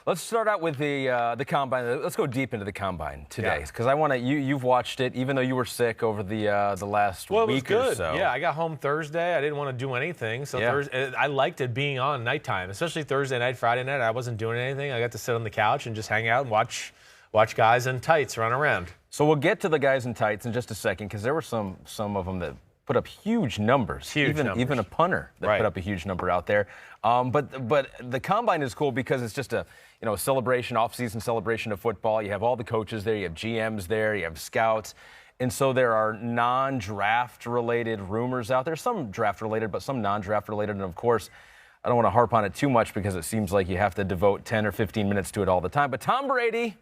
Let's start out with the combine. Let's go deep into the combine today, because I want to. You've watched it, even though you were sick over the last week or so. Yeah, I got home Thursday. I didn't want to do anything, so Thursday, I liked it being on nighttime, especially Thursday night, Friday night. I wasn't doing anything. I got to sit on the couch and just hang out and watch guys in tights run around. So we'll get to the guys in tights in just a second, because there were some of them that put up huge numbers. Even a punter that put up a huge number out there. But the combine is cool because it's just a celebration, off-season celebration of football. You have all the coaches there, you have GMs there, you have scouts. And so there are non-draft related rumors out there, some draft related, but some non-draft related. And of course, I don't want to harp on it too much because it seems like you have to devote 10 or 15 minutes to it all the time. But Tom Brady,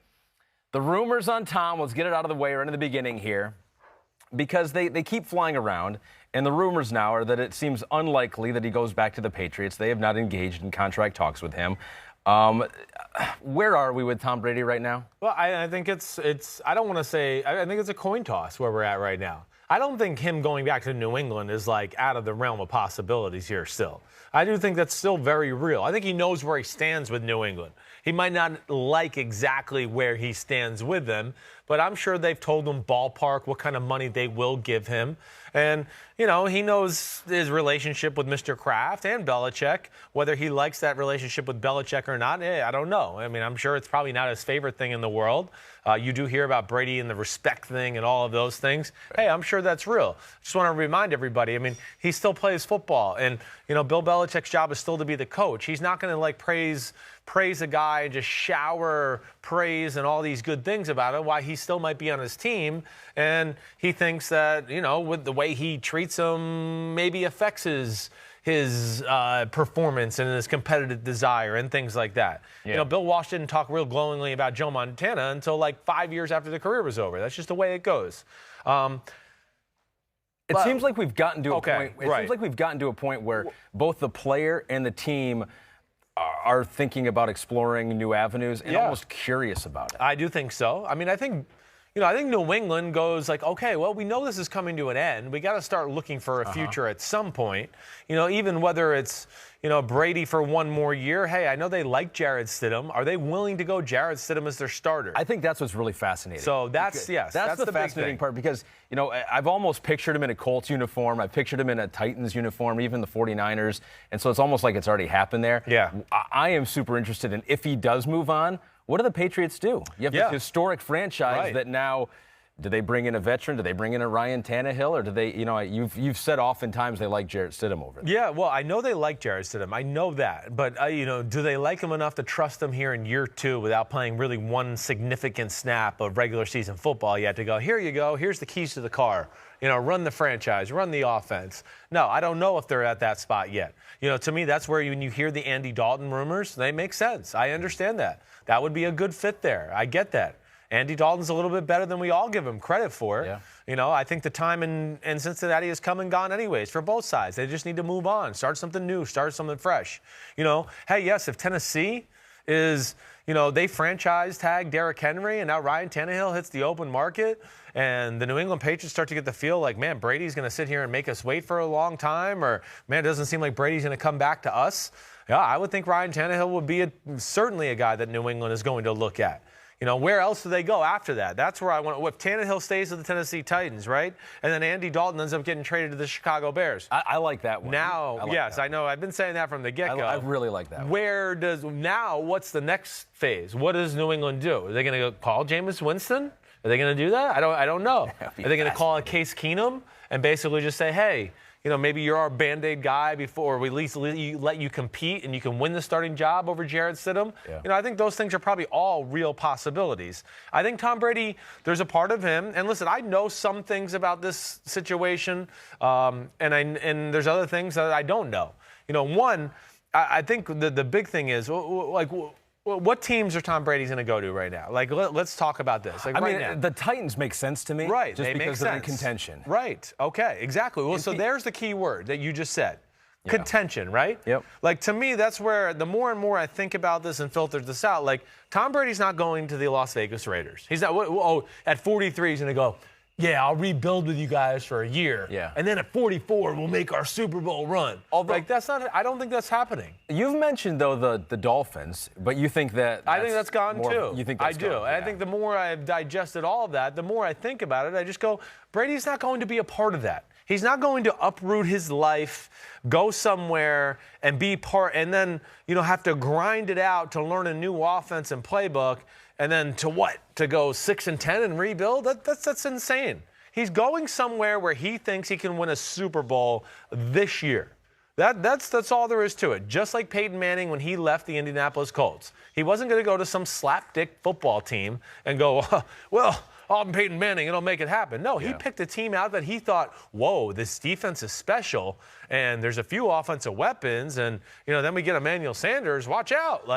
the rumors on Tom, let's get it out of the way right in the beginning here, because they keep flying around, and the rumors now are that it seems unlikely that he goes back to the Patriots. They have not engaged in contract talks with him. Where are we with Tom Brady right now? Well, I think it's I don't want to say, I think it's a coin toss where we're at right now. I don't think him going back to New England is like out of the realm of possibilities here still. I do think that's still very real. I think he knows where he stands with New England. He might not like exactly where he stands with them, but I'm sure they've told him ballpark what kind of money they will give him. And, he knows his relationship with Mr. Kraft and Belichick. Whether he likes that relationship with Belichick or not, I don't know. I mean, I'm sure it's probably not his favorite thing in the world. You do hear about Brady and the respect thing and all of those things. Hey, I'm sure that's real. Just want to remind everybody, I mean, he still plays football. And, Bill Belichick's job is still to be the coach. He's not going to, praise a guy and just shower praise and all these good things about him, why he still might be on his team. And he thinks that, with the way he treats him, maybe affects his performance and his competitive desire and things like that. Yeah. Bill Walsh didn't talk real glowingly about Joe Montana until 5 years after the career was over. That's just the way it goes. It seems like we've gotten to a point. Seems like we've gotten to a point where both the player and the team are thinking about exploring new avenues and almost curious about it. I do think so. I mean, I think New England goes okay, well, we know this is coming to an end. We got to start looking for a future at some point. Even whether it's, Brady for one more year. Hey, I know they like Jarrett Stidham. Are they willing to go Jarrett Stidham as their starter? I think that's what's really fascinating. So that's the fascinating part, because, I've almost pictured him in a Colts uniform. I've pictured him in a Titans uniform, even the 49ers. And so it's almost like it's already happened there. Yeah. I am super interested in, if he does move on, what do the Patriots do? You have this historic franchise that now, do they bring in a veteran? Do they bring in a Ryan Tannehill? Or do they, you've said oftentimes they like Jarrett Stidham over there. Yeah, well, I know they like Jarrett Stidham. I know that. But, do they like him enough to trust him here in year 2 without playing really one significant snap of regular season football yet to go, here you go, here's the keys to the car. Run the franchise, run the offense. No, I don't know if they're at that spot yet. To me, that's where when you hear the Andy Dalton rumors, they make sense. I understand that. That would be a good fit there. I get that. Andy Dalton's a little bit better than we all give him credit for. Yeah. I think the time in Cincinnati has come and gone anyways for both sides. They just need to move on, start something new, start something fresh. Hey, yes, if Tennessee is, they franchise tag Derrick Henry and now Ryan Tannehill hits the open market and the New England Patriots start to get the feel like, man, Brady's going to sit here and make us wait for a long time, or, man, it doesn't seem like Brady's going to come back to us. Yeah, I would think Ryan Tannehill would be certainly a guy that New England is going to look at. Where else do they go after that? That's where I want to. If Tannehill stays with the Tennessee Titans, right? And then Andy Dalton ends up getting traded to the Chicago Bears. I like that one. Now, I know. I've been saying that from the get-go. I really like that one. What's the next phase? What does New England do? Are they going to call Jameis Winston? Are they going to do that? I don't know. Are they going to call Case Keenum and basically just say, hey, maybe you're our Band-Aid guy before we at least let you compete and you can win the starting job over Jarrett Stidham. Yeah. I think those things are probably all real possibilities. I think Tom Brady, there's a part of him, and listen, I know some things about this situation, and there's other things that I don't know. One, I think the big thing is, what teams are Tom Brady's going to go to right now? Let's talk about this. The Titans make sense to me. Right. Just because they're in contention. Right. Okay. Exactly. Well, so there's the key word that you just said. Yeah. Contention, right? Yep. To me, that's where the more and more I think about this and filter this out, Tom Brady's not going to the Las Vegas Raiders. He's not, at 43, he's going to go, yeah, I'll rebuild with you guys for a year. Yeah. And then at 44, we'll make our Super Bowl run. Although, I don't think that's happening. You've mentioned, though, the Dolphins, but you think I think that's gone, too. You think that's I do. Gone, And yeah. I think the more I've digested all of that, the more I think about it, I just go, Brady's not going to be a part of that. He's not going to uproot his life, go somewhere, and be part, and then, have to grind it out to learn a new offense and playbook. And then to what? To go 6-10 and rebuild? That's insane. He's going somewhere where he thinks he can win a Super Bowl this year. That's all there is to it. Just like Peyton Manning when he left the Indianapolis Colts. He wasn't going to go to some slapdick football team and go, well, I'm Peyton Manning, it'll make it happen. No, he picked a team out that he thought, whoa, this defense is special, and there's a few offensive weapons, and then we get Emmanuel Sanders, watch out.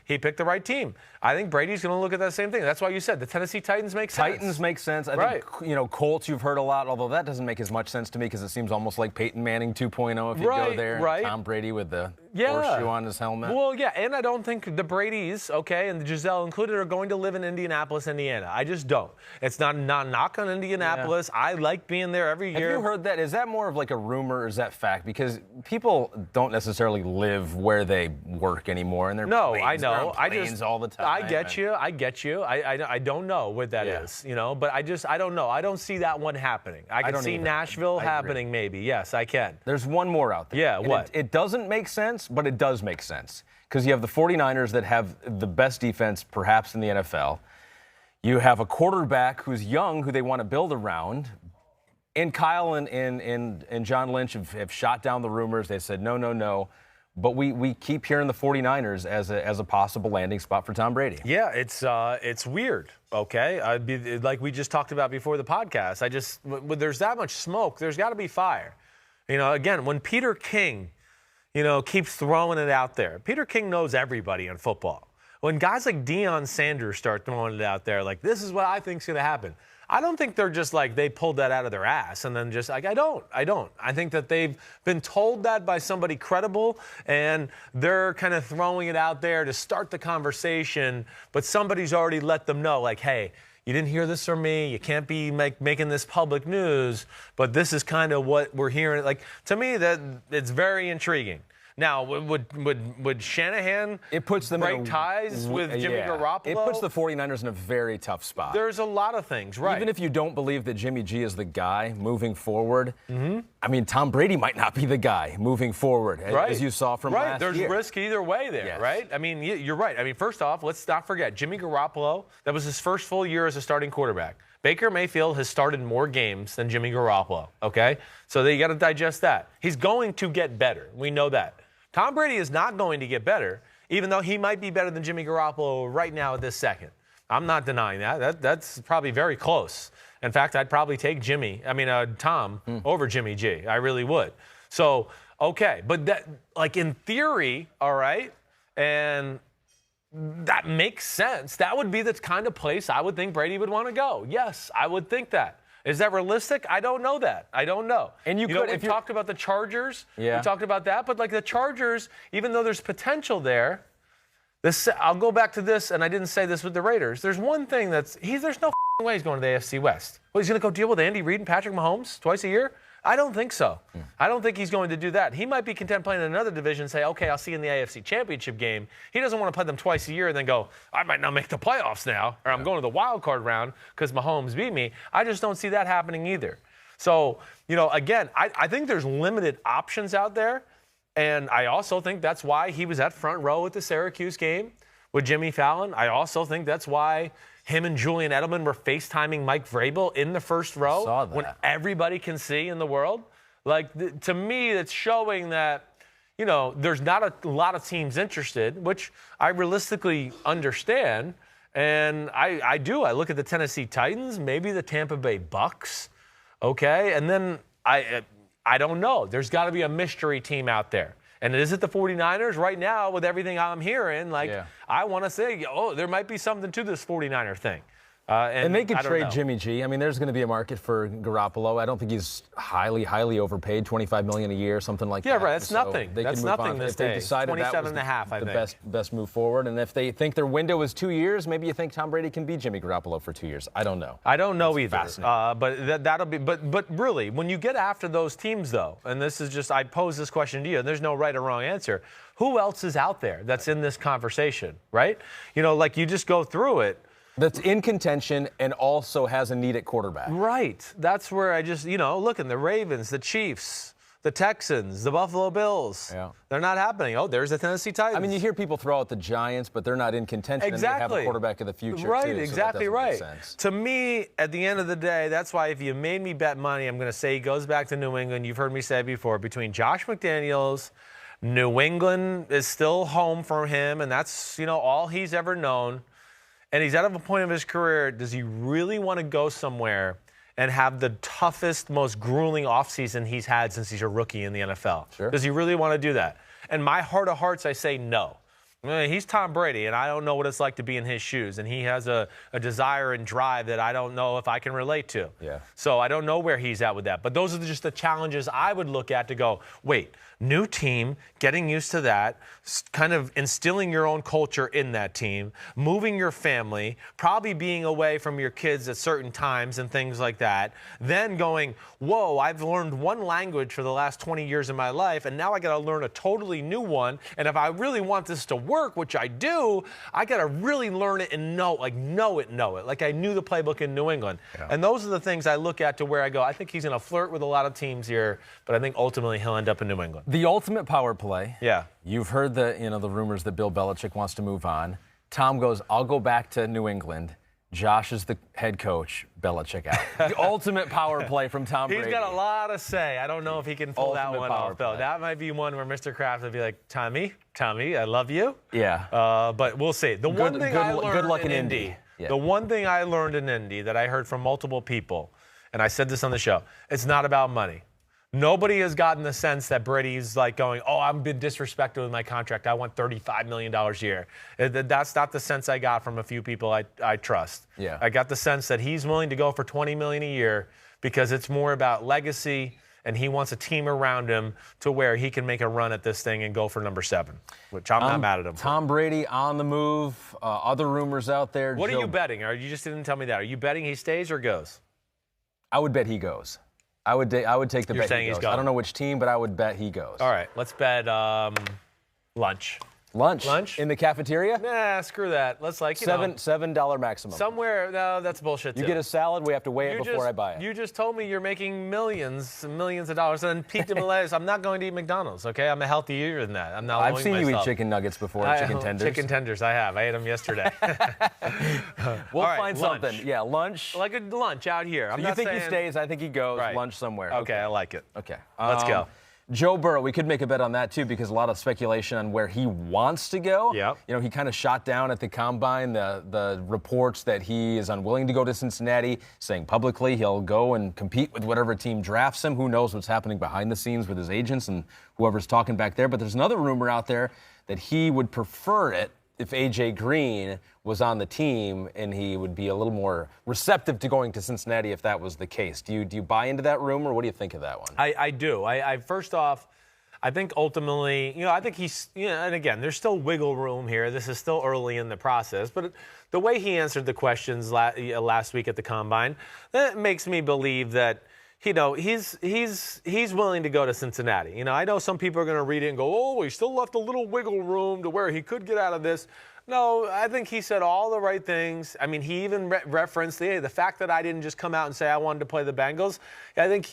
He picked the right team. I think Brady's going to look at that same thing. That's why you said the Tennessee Titans make sense. Titans make sense. I think, Colts you've heard a lot, although that doesn't make as much sense to me because it seems almost like Peyton Manning 2.0 if you go there. Right. Tom Brady with the horseshoe on his helmet. Well, yeah, and I don't think the Bradys, and the Giselle included, are going to live in Indianapolis, Indiana. I just don't. It's not knock on Indianapolis. Yeah. I like being there every year. Have you heard that? Is that more of like a rumor or is that fact? Because people don't necessarily live where they work anymore. And they're I know. All the time. I get you. I don't know what that is, but I don't know. I don't see that one happening. I can see Nashville happening maybe. Yes, I can. There's one more out there. Yeah, what? It doesn't make sense, but it does make sense. Because you have the 49ers that have the best defense perhaps in the NFL. You have a quarterback who's young, who they want to build around. And Kyle and John Lynch have shot down the rumors. They said, no. But we keep hearing the 49ers as a possible landing spot for Tom Brady. Yeah, it's weird, okay? Like we just talked about before the podcast. When there's that much smoke, there's got to be fire. Again, when Peter King, keeps throwing it out there. Peter King knows everybody in football. When guys like Deion Sanders start throwing it out there, like, this is what I think's going to happen, I don't think they're just like they pulled that out of their ass and then just like, I don't. I think that they've been told that by somebody credible and they're kind of throwing it out there to start the conversation, but somebody's already let them know, like, hey, you didn't hear this from me. You can't be making this public news, but this is kind of what we're hearing. Like, to me, that it's very intriguing. Now, would Shanahan break ties with Jimmy Garoppolo? It puts the 49ers in a very tough spot. There's a lot of things, right? Even if you don't believe that Jimmy G is the guy moving forward, I mean, Tom Brady might not be the guy moving forward, as you saw from last year. There's risk either way there, right? I mean, you're right. I mean, first off, let's not forget, Jimmy Garoppolo, that was his first full year as a starting quarterback. Baker Mayfield has started more games than Jimmy Garoppolo, okay? So you got to digest that. He's going to get better. We know that. Tom Brady is not going to get better, even though he might be better than Jimmy Garoppolo right now at this second. I'm not denying that. That's probably very close. In fact, I'd probably take Tom over Jimmy G. I really would. So, okay. But that, like, in theory, all right, and that makes sense. That would be the kind of place I would think Brady would want to go. Yes, I would think that. Is that realistic? I don't know that. I don't know. And we talked about the Chargers. Yeah. We talked about that. But, like, the Chargers, even though there's potential there, I'll go back to this, and I didn't say this with the Raiders. There's one thing there's no way he's going to the AFC West. Well, he's going to go deal with Andy Reid and Patrick Mahomes twice a year? I don't think so. I don't think he's going to do that. He might be content playing in another division and say, okay, I'll see you in the AFC Championship game. He doesn't want to play them twice a year and then go, I might not make the playoffs now, or I'm going to the wild card round because Mahomes beat me. I just don't see that happening either. So, again, I think there's limited options out there, and I also think that's why he was at front row at the Syracuse game with Jimmy Fallon. I also think that's why him and Julian Edelman were FaceTiming Mike Vrabel in the first row when everybody can see in the world. Like, to me, it's showing that, there's not a lot of teams interested, which I realistically understand. And I do. I look at the Tennessee Titans, maybe the Tampa Bay Bucks, okay? And then I don't know. There's got to be a mystery team out there. And is it the 49ers? Right now, with everything I'm hearing, I want to say, there might be something to this 49er thing. And they could trade Jimmy G. I mean, there's going to be a market for Garoppolo. I don't think he's highly overpaid, $25 million a year, something like that. Yeah, right. That's nothing. That's nothing this day. If they decided that was the best move forward, and if they think their window is 2 years, maybe you think Tom Brady can be Jimmy Garoppolo for 2 years. I don't know. I don't know either. But that'll be. But really, when you get after those teams, though, and this is just I pose this question to you, and there's no right or wrong answer. Who else is out there that's in this conversation, right? Like you just go through it. That's in contention and also has a need at quarterback. Right. That's where I just, look at the Ravens, the Chiefs, the Texans, the Buffalo Bills. Yeah. They're not happening. Oh, there's the Tennessee Titans. I mean, you hear people throw out the Giants, but they're not in contention. Exactly. And they have a quarterback of the future, right, too. Exactly so right. To me, at the end of the day, that's why if you made me bet money, I'm going to say he goes back to New England. You've heard me say it before. Between Josh McDaniels, New England is still home for him, and that's, all he's ever known. And he's at a point of his career, does he really want to go somewhere and have the toughest, most grueling offseason he's had since he's a rookie in the NFL? Sure. Does he really want to do that? And my heart of hearts, I say no. He's Tom Brady, and I don't know what it's like to be in his shoes. And he has a desire and drive that I don't know if I can relate to. Yeah. So I don't know where he's at with that. But those are just the challenges I would look at to go, wait, new team, getting used to that, kind of instilling your own culture in that team, moving your family, probably being away from your kids at certain times and things like that, then going, whoa, I've learned one language for the last 20 years of my life, and now I got to learn a totally new one. And if I really want this to work, which I do, I got to really learn it and know it. Like I knew the playbook in New England. Yeah. And those are the things I look at to where I go, I think he's going to flirt with a lot of teams here, but I think ultimately he'll end up in New England. The ultimate power play. Yeah. You've heard the rumors that Bill Belichick wants to move on. Tom goes, I'll go back to New England. Josh is the head coach. Belichick out. The ultimate power play from Tom Brady. He's got a lot to say. I don't know if he can pull that one off, though. That might be one where Mr. Kraft would be like, Tommy, I love you. Yeah. But we'll see. The one thing I learned in Indy. Yeah. The one thing I learned in Indy that I heard from multiple people, and I said this on the show, it's not about money. Nobody has gotten the sense that Brady's like going, I've been disrespected with my contract. I want $35 million a year. That's not the sense I got from a few people I trust. Yeah. I got the sense that he's willing to go for $20 million a year because it's more about legacy, and he wants a team around him to where he can make a run at this thing and go for number 7, which I'm not mad at him for. Tom Brady on the move. Other rumors out there. What are you betting? You just didn't tell me that. Are you betting he stays or goes? I would bet he goes. I would take the You're bet saying he goes. He's going. I don't know which team, but I would bet he goes. All right, let's bet lunch. Lunch? In the cafeteria? Nah, screw that. Let's $7 maximum. Somewhere, no, that's bullshit too. You get a salad, we have to weigh it before I buy it. You just told me you're making millions of dollars. And Pete DeMiles, I'm not going to eat McDonald's, okay? I'm a healthy eater than that. I'm not I've seen you eat chicken nuggets before, chicken tenders. Chicken tenders, I have. I ate them yesterday. We'll find something. Yeah, lunch. Like a lunch out here. You think he stays, I think he goes. Right. Lunch somewhere. Okay, I like it. Okay. Let's go. Joe Burrow, we could make a bet on that, too, because a lot of speculation on where he wants to go. Yep. He kind of shot down at the Combine the reports that he is unwilling to go to Cincinnati, saying publicly he'll go and compete with whatever team drafts him. Who knows what's happening behind the scenes with his agents and whoever's talking back there. But there's another rumor out there that he would prefer it if A.J. Green was on the team, and he would be a little more receptive to going to Cincinnati if that was the case. Do you buy into that rumor? What do you think of that one? I do. First off, I think ultimately, I think he's, and again, there's still wiggle room here. This is still early in the process. But the way he answered the questions last week at the Combine, that makes me believe that, he's willing to go to Cincinnati. I know some people are going to read it and go, he still left a little wiggle room to where he could get out of this. No, I think he said all the right things. I mean, he even referenced the fact that I didn't just come out and say I wanted to play the Bengals. I think,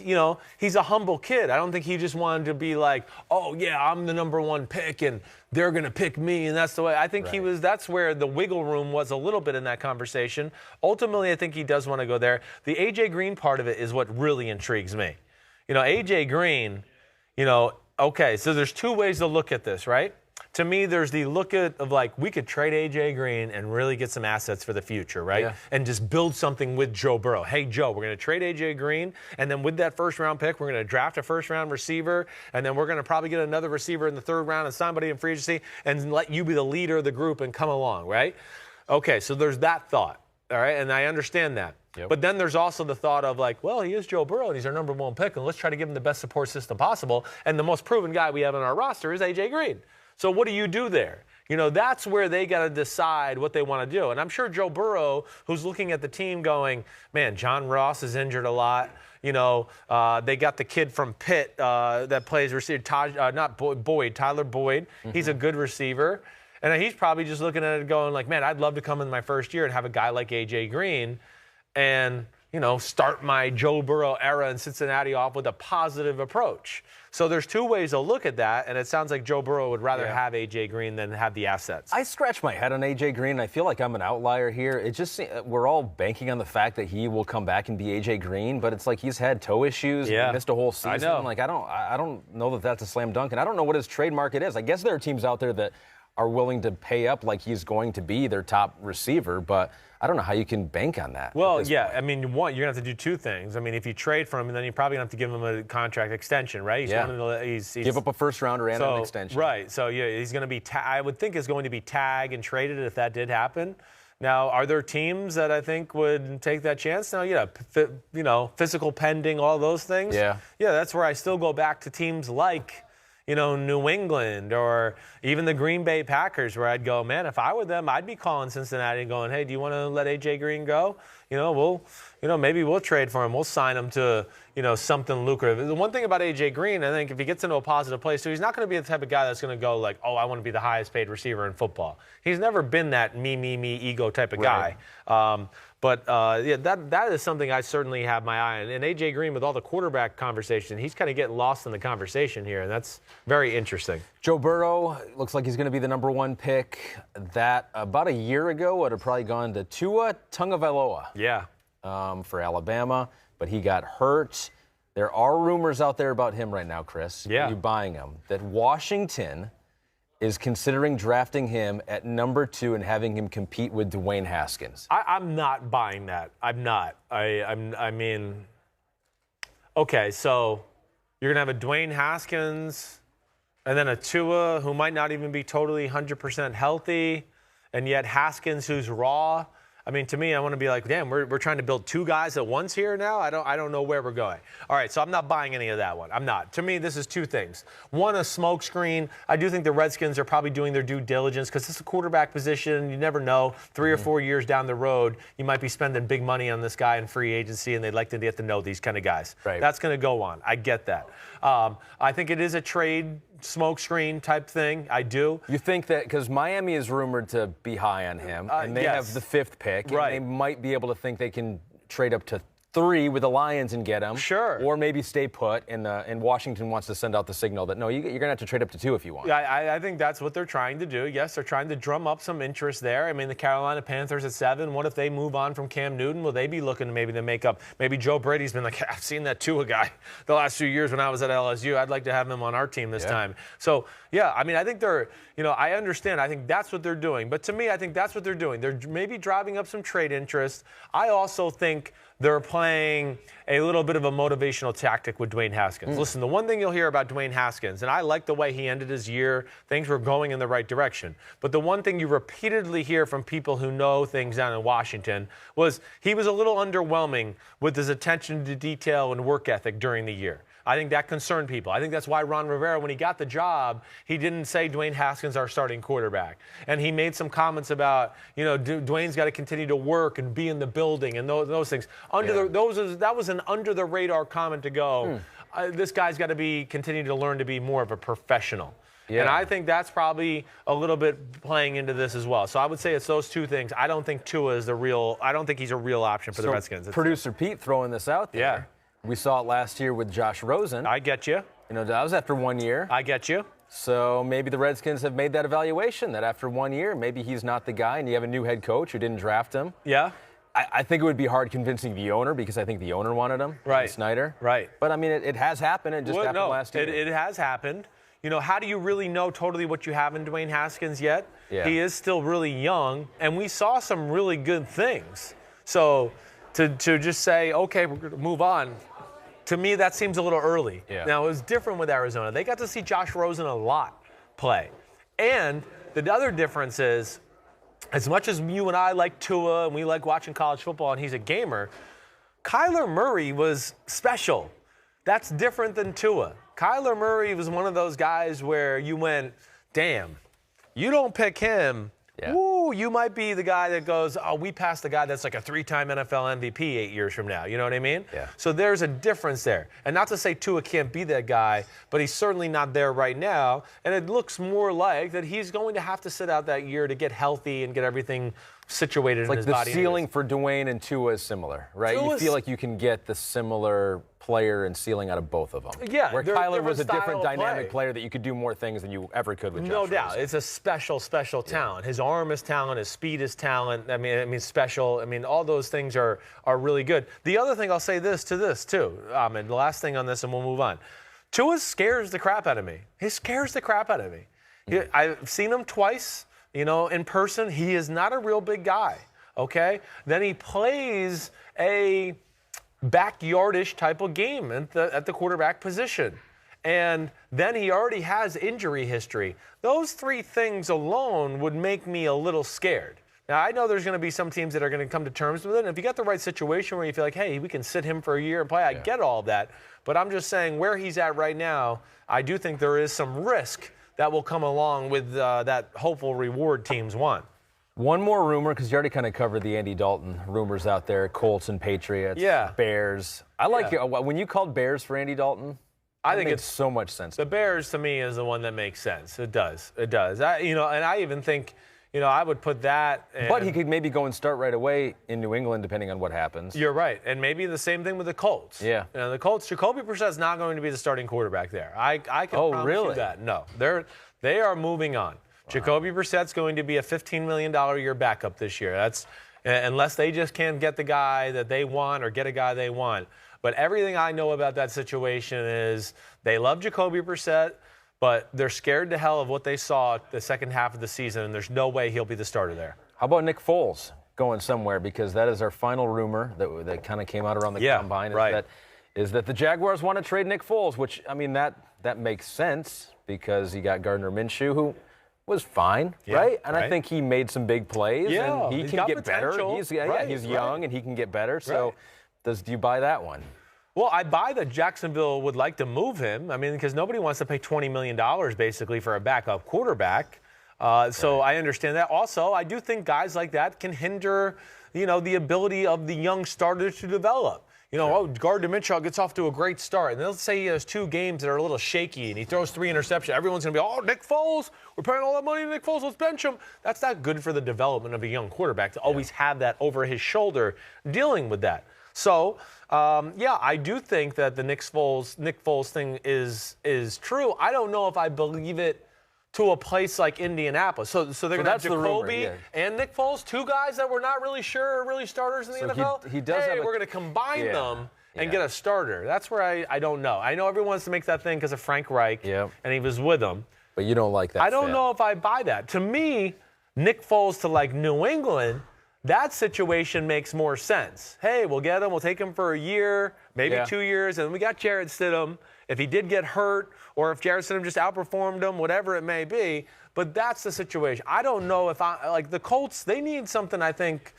he's a humble kid. I don't think he just wanted to be like, I'm the number 1 pick and they're going to pick me and that's the way. I think that's where the wiggle room was a little bit in that conversation. Ultimately, I think he does want to go there. The A.J. Green part of it is what really intrigues me. A.J. Green, okay, so there's 2 ways to look at this, right? To me, there's the look of we could trade A.J. Green and really get some assets for the future, right? Yeah. And just build something with Joe Burrow. Hey, Joe, we're going to trade A.J. Green, and then with that first-round pick, we're going to draft a first-round receiver, and then we're going to probably get another receiver in the 3rd round and somebody in free agency and let you be the leader of the group and come along, right? Okay, so there's that thought. All right, and I understand that. Yep. But then there's also the thought of like, well, he is Joe Burrow, and he's our number one pick, and let's try to give him the best support system possible. And the most proven guy we have on our roster is A.J. Green. So what do you do there? That's where they got to decide what they want to do. And I'm sure Joe Burrow, who's looking at the team going, man, John Ross is injured a lot. They got the kid from Pitt that plays receiver, Tyler Boyd. Mm-hmm. He's a good receiver. And he's probably just looking at it going like, man, I'd love to come in my first year and have a guy like A.J. Green and, start my Joe Burrow era in Cincinnati off with a positive approach. So there's two ways to look at that, and it sounds like Joe Burrow would rather have A.J. Green than have the assets. I scratch my head on A.J. Green, and I feel like I'm an outlier here. It just we're all banking on the fact that he will come back and be A.J. Green, but it's like he's had toe issues. Yeah. He missed a whole season. I know. Like, I don't know that that's a slam dunk, and I don't know what his trade market is. I guess there are teams out there that are willing to pay up like he's going to be their top receiver, but I don't know how you can bank on that. Well, yeah, point. I mean, you're going to have to do two things. I mean, if you trade for him, then you're probably going to have to give him a contract extension, right? He's give up a first rounder and an extension. Right, so yeah, he's going to be, I would think is going to be tagged and traded if that did happen. Now, are there teams that I think would take that chance? Now, physical pending, all those things. Yeah, that's where I still go back to teams like, New England or even the Green Bay Packers, where I'd go, man, if I were them, I'd be calling Cincinnati and going, hey, do you want to let A.J. Green go? Maybe we'll trade for him. We'll sign him to, something lucrative. The one thing about A.J. Green, I think if he gets into a positive place, so he's not going to be the type of guy that's going to go like, oh, I want to be the highest paid receiver in football. He's never been that me, ego type of guy. But that is something I certainly have my eye on. And A.J. Green, with all the quarterback conversation, he's kind of getting lost in the conversation here, and that's very interesting. Joe Burrow looks like he's going to be the number one pick. That about a year ago would have probably gone to Tua Tagovailoa. Yeah. For Alabama, but he got hurt. There are rumors out there about him right now, Chris. Yeah. Are you buying him? That Washington is considering drafting him at number 2 and having him compete with Dwayne Haskins. I'm not buying that. I'm not. I mean, okay, so you're going to have a Dwayne Haskins and then a Tua who might not even be totally 100% healthy, and yet Haskins who's raw. I mean, to me, I want to be like, damn, we're trying to build two guys at once here now? I don't know where we're going. All right, so I'm not buying any of that one. I'm not. To me, this is two things. One, a smokescreen. I do think the Redskins are probably doing their due diligence because it's a quarterback position. You never know. 3 or 4 years down the road, you might be spending big money on this guy in free agency, and they'd like to get to know these kind of guys. Right. That's going to go on. I get that. I think it is a trade smokescreen type thing. I do. You think that because Miami is rumored to be high on him, and they have the 5th pick, right. and they might be able to think they can trade up to 3 with the Lions and get him. Sure. Or maybe stay put, and Washington wants to send out the signal that, no, you're going to have to trade up to 2 if you want. Yeah, I think that's what they're trying to do. Yes, they're trying to drum up some interest there. I mean, the Carolina Panthers at 7, what if they move on from Cam Newton? Will they be looking to make up? Maybe Joe Brady's been like, I've seen that Tua guy the last few years when I was at LSU. I'd like to have him on our team this time. So, yeah, I mean, I think they're, I understand. I think that's what they're doing. But to me, I think that's what they're doing. They're maybe driving up some trade interest. I also think they're playing a little bit of a motivational tactic with Dwayne Haskins. Listen, the one thing you'll hear about Dwayne Haskins, and I like the way he ended his year, things were going in the right direction. But the one thing you repeatedly hear from people who know things down in Washington was he was a little underwhelming with his attention to detail and work ethic during the year. I think that concerned people. I think that's why Ron Rivera, when he got the job, he didn't say Dwayne Haskins our starting quarterback. And he made some comments about, Dwayne's got to continue to work and be in the building and those things. That was an under-the-radar comment to go, this guy's got to continue to learn to be more of a professional. Yeah. And I think that's probably a little bit playing into this as well. So I would say it's those two things. I don't think Tua is I don't think he's a real option for the Redskins. Producer Pete throwing this out there. Yeah. We saw it last year with Josh Rosen. I get you. That was after 1 year. I get you. So maybe the Redskins have made that evaluation that after 1 year, maybe he's not the guy, and you have a new head coach who didn't draft him. Yeah. I think it would be hard convincing the owner because I think the owner wanted him. Right. Snyder. Right. But, I mean, it has happened. It just happened last year. It has happened. How do you really know totally what you have in Dwayne Haskins yet? Yeah. He is still really young, and we saw some really good things. So to just say, okay, we're going to move on, to me, that seems a little early. Yeah. Now, it was different with Arizona. They got to see Josh Rosen a lot play. And the other difference is as much as you and I like Tua and we like watching college football and he's a gamer, Kyler Murray was special. That's different than Tua. Kyler Murray was one of those guys where you went, damn, you don't pick him. Yeah. Woo, you might be the guy that goes, oh, we passed the guy that's like a 3-time NFL MVP 8 years from now. You know what I mean? Yeah. So there's a difference there. And not to say Tua can't be that guy, but he's certainly not there right now. And it looks more like that he's going to have to sit out that year to get healthy and get everything situated in his body. Like the ceiling for Dwayne and Tua is similar, right? You feel like you can get the similar player and ceiling out of both of them. Yeah. Where Kyler was a different dynamic player that you could do more things than you ever could with Josh. No doubt. It's a special talent. His arm is talent. His speed is talent. I mean, special. I mean, all those things are really good. The other thing I'll say this too, Ahmed, the last thing on this and we'll move on. Tua scares the crap out of me. He scares the crap out of me. Mm-hmm. I've seen him twice. In person, he is not a real big guy, okay? Then he plays a backyardish type of game at the quarterback position. And then he already has injury history. Those three things alone would make me a little scared. Now, I know there's going to be some teams that are going to come to terms with it. And if you got the right situation where you feel like, hey, we can sit him for a year and play, I get all of that. But I'm just saying where he's at right now, I do think there is some risk that will come along with that hopeful reward teams want. One more rumor, because you already kind of covered the Andy Dalton rumors out there, Colts and Patriots, Bears. I like it. When you called Bears for Andy Dalton, I think it's so much sense. The Bears, to me, is the one that makes sense. It does. It does. And I even think, I would put that. But he could maybe go and start right away in New England, depending on what happens. You're right. And maybe the same thing with the Colts. Yeah. The Colts, Jacoby Brissett's not going to be the starting quarterback there. I can promise you that. No. They are moving on. Wow. Jacoby Brissett's going to be a $15 million a year backup this year. That's unless they just can't get the guy that they want or get a guy they want. But everything I know about that situation is they love Jacoby Brissett, but they're scared to hell of what they saw the second half of the season, and there's no way he'll be the starter there. How about Nick Foles going somewhere? Because that is our final rumor that kind of came out around the combine. Is that the Jaguars want to trade Nick Foles, which, I mean, that makes sense because you got Gardner Minshew, who was fine, right? And I think he made some big plays, and he can get better. He's young, and he can get better. So do you buy that one? Well, I buy that Jacksonville would like to move him. I mean, because nobody wants to pay $20 million basically for a backup quarterback. So I understand that. Also, I do think guys like that can hinder, the ability of the young starters to develop. Gardner Minshew gets off to a great start. And let's say he has 2 games that are a little shaky and he throws 3 interceptions. Everyone's going to be, oh, Nick Foles, we're paying all that money to Nick Foles, let's bench him. That's not good for the development of a young quarterback to always have that over his shoulder dealing with that. So, I do think that the Nick Foles thing is true. I don't know if I believe it to a place like Indianapolis. So they're going to have Jacoby and Nick Foles, 2 guys that we're not really sure are really starters in the NFL. He does we're going to combine them and get a starter. That's where I don't know. I know everyone wants to make that thing because of Frank Reich, and he was with them. But you don't like that. I don't know if I buy that. To me, Nick Foles to New England, that situation makes more sense. Hey, we'll get him. We'll take him for a year, maybe 2 years, and we got Jarrett Stidham. If he did get hurt, or if Jarrett Stidham just outperformed him, whatever it may be. But that's the situation. I don't know if the Colts, they need something, I think,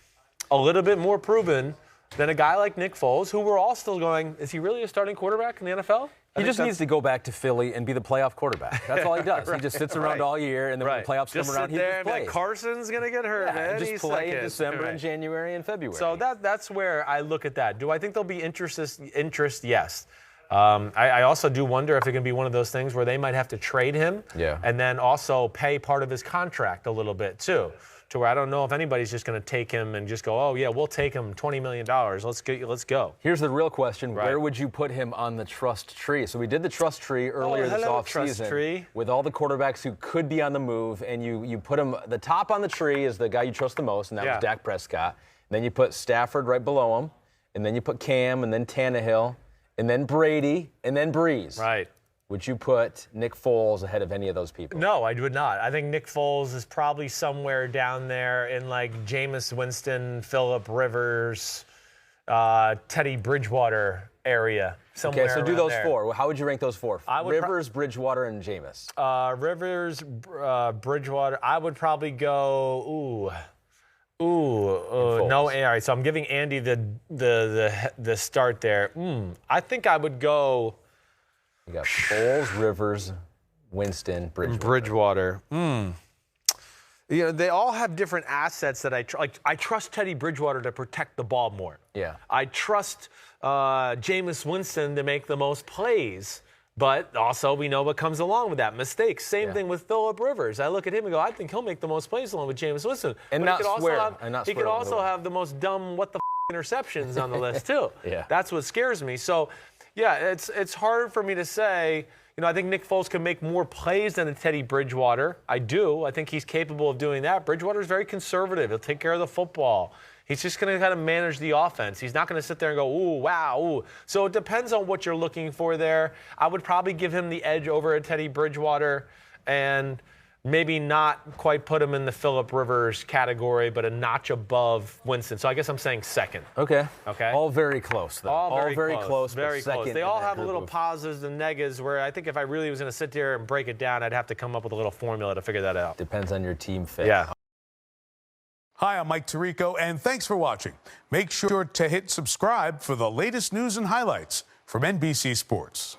a little bit more proven than a guy like Nick Foles, who we're all still going, is he really a starting quarterback in the NFL? He just needs to go back to Philly and be the playoff quarterback. That's all he does. He just sits around all year, and then when the playoffs come around, he just plays. Carson's going to get hurt, man. Just play in December and January and February. So that's where I look at that. Do I think there'll be interest? Yes. I also do wonder if it can be one of those things where they might have to trade him and then also pay part of his contract a little bit too, to where I don't know if anybody's just going to take him and just go, oh, yeah, we'll take him $20 million. Let's go. Here's the real question. Where would you put him on the trust tree? So we did the trust tree earlier this offseason with all the quarterbacks who could be on the move, and you put him, the top on the tree is the guy you trust the most, and that was Dak Prescott. And then you put Stafford right below him, and then you put Cam, and then Tannehill, and then Brady, and then Breeze. Right. Would you put Nick Foles ahead of any of those people? No, I would not. I think Nick Foles is probably somewhere down there in Jameis Winston, Phillip Rivers, Teddy Bridgewater area. Okay, so do those 4. How would you rank those 4? Rivers, Bridgewater, and Jameis. Rivers, Bridgewater. I would probably go, No. All right. So I'm giving Andy the start there. I think I would go. You got Foles, Rivers, Winston, Bridgewater. You know, they all have different assets that I trust Teddy Bridgewater to protect the ball more. Yeah. I trust Jameis Winston to make the most plays. But also, we know what comes along with that. Mistakes. Same thing with Phillip Rivers. I look at him and go, I think he'll make the most plays along with Jameis Winston. And but he could also have the most dumb what the interceptions on the list, too. Yeah. That's what scares me. So, yeah, it's hard for me to say. You know, I think Nick Foles can make more plays than a Teddy Bridgewater. I do. I think he's capable of doing that. Bridgewater's very conservative. He'll take care of the football. He's just going to kind of manage the offense. He's not going to sit there and go, ooh, wow, ooh. So it depends on what you're looking for there. I would probably give him the edge over a Teddy Bridgewater and maybe not quite put him in the Phillip Rivers category, but a notch above Winston. So I guess I'm saying second. Okay. All very close, though. All very close. Very close. They all have a little positives and negatives where I think if I really was going to sit there and break it down, I'd have to come up with a little formula to figure that out. Depends on your team fit. Yeah. Hi, I'm Mike Tirico, and thanks for watching. Make sure to hit subscribe for the latest news and highlights from NBC Sports.